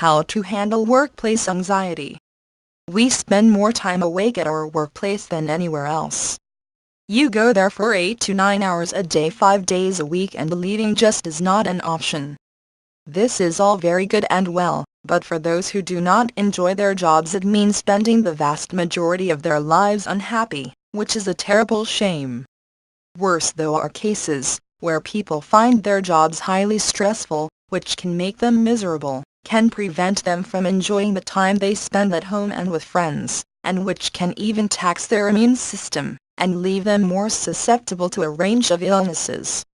How to handle workplace anxiety. We spend more time awake at our workplace than anywhere else. You go there for 8 to 9 hours a day 5 days a week, and leaving just is not an option. This is all very good and well, but for those who do not enjoy their jobs it means spending the vast majority of their lives unhappy, which is a terrible shame. Worse though are cases where people find their jobs highly stressful, which can make them miserable, can prevent them from enjoying the time they spend at home and with friends, and which can even tax their immune system, and leave them more susceptible to a range of illnesses.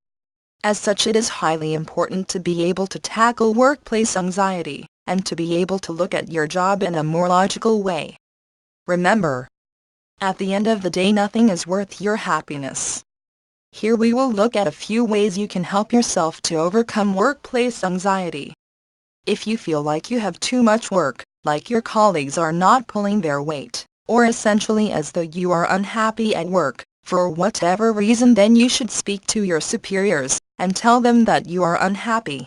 As such, it is highly important to be able to tackle workplace anxiety, and to be able to look at your job in a more logical way. Remember, at the end of the day nothing is worth your happiness. Here we will look at a few ways you can help yourself to overcome workplace anxiety. If you feel like you have too much work, like your colleagues are not pulling their weight, or essentially as though you are unhappy at work, for whatever reason, then you should speak to your superiors and tell them that you are unhappy.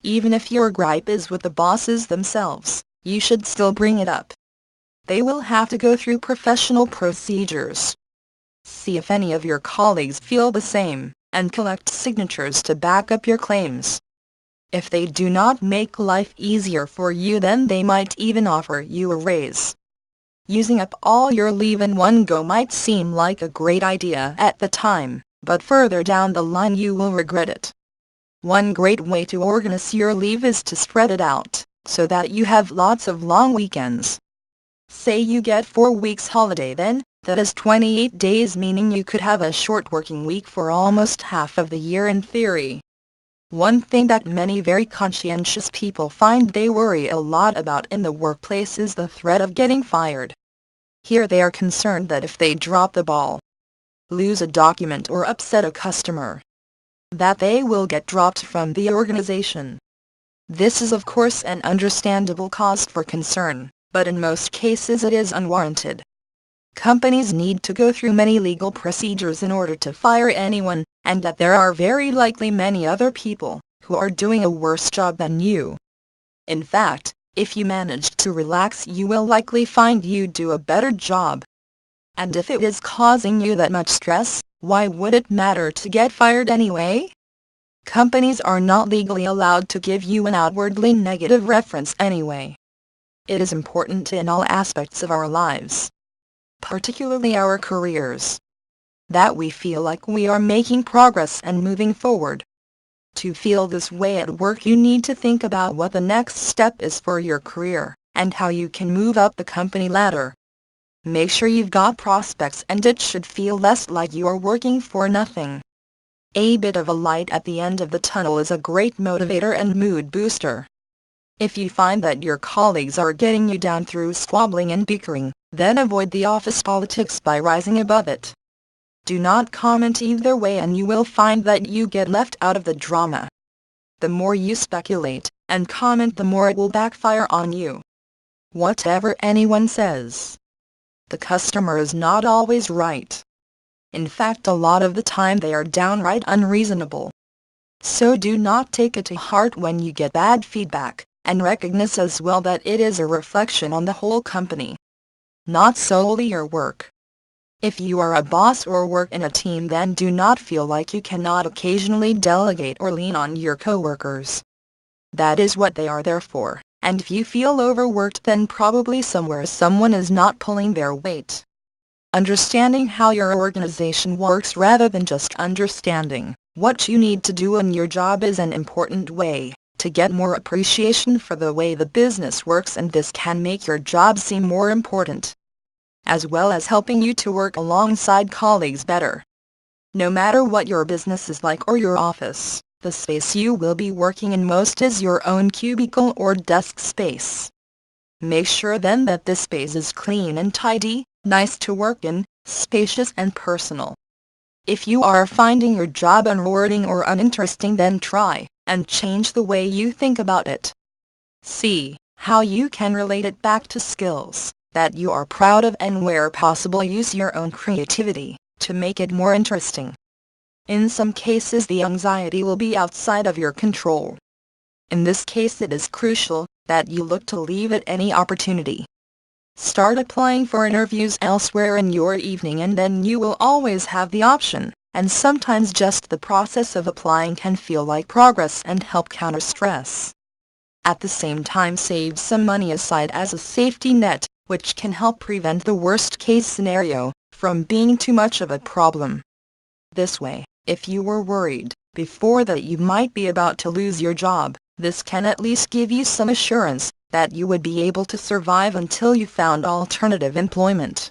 Even if your gripe is with the bosses themselves, you should still bring it up. They will have to go through professional procedures. See if any of your colleagues feel the same, and collect signatures to back up your claims. If they do not make life easier for you, then they might even offer you a raise. Using up all your leave in one go might seem like a great idea at the time, but further down the line you will regret it. One great way to organize your leave is to spread it out, so that you have lots of long weekends. Say you get 4 weeks holiday, then that is 28 days, meaning you could have a short working week for almost half of the year in theory. One thing that many very conscientious people find they worry a lot about in the workplace is the threat of getting fired. Here they are concerned that if they drop the ball, lose a document, or upset a customer, that they will get dropped from the organization. This is of course an understandable cause for concern, but in most cases it is unwarranted. Companies need to go through many legal procedures in order to fire anyone, and that there are very likely many other people who are doing a worse job than you. In fact, if you manage to relax, you will likely find you do a better job. And if it is causing you that much stress, why would it matter to get fired anyway? Companies are not legally allowed to give you an outwardly negative reference anyway. It is important in all aspects of our lives, particularly our careers, that we feel like we are making progress and moving forward. To feel this way at work, you need to think about what the next step is for your career, and how you can move up the company ladder. Make sure you've got prospects, and it should feel less like you are working for nothing. A bit of a light at the end of the tunnel is a great motivator and mood booster. If you find that your colleagues are getting you down through squabbling and bickering, then avoid the office politics by rising above it. Do not comment either way, and you will find that you get left out of the drama. The more you speculate and comment, the more it will backfire on you. Whatever anyone says, the customer is not always right. In fact, a lot of the time they are downright unreasonable. So do not take it to heart when you get bad feedback, and recognize as well that it is a reflection on the whole company, not solely your work. If you are a boss or work in a team, then do not feel like you cannot occasionally delegate or lean on your coworkers. That is what they are there for, and if you feel overworked, then probably somewhere someone is not pulling their weight. Understanding how your organization works rather than just understanding what you need to do in your job is an important way to get more appreciation for the way the business works, and this can make your job seem more important, as well as helping you to work alongside colleagues better. No matter what your business is like or your office, the space you will be working in most is your own cubicle or desk space. Make sure then that this space is clean and tidy, nice to work in, spacious and personal. If you are finding your job unrewarding or uninteresting, then try and change the way you think about it. See how you can relate it back to skills that you are proud of, and where possible use your own creativity to make it more interesting. In some cases the anxiety will be outside of your control. In this case it is crucial that you look to leave at any opportunity. Start applying for interviews elsewhere in your evening, and then you will always have the option, and sometimes just the process of applying can feel like progress and help counter stress. At the same time, save some money aside as a safety net, which can help prevent the worst-case scenario from being too much of a problem. This way, if you were worried before that you might be about to lose your job, this can at least give you some assurance that you would be able to survive until you found alternative employment.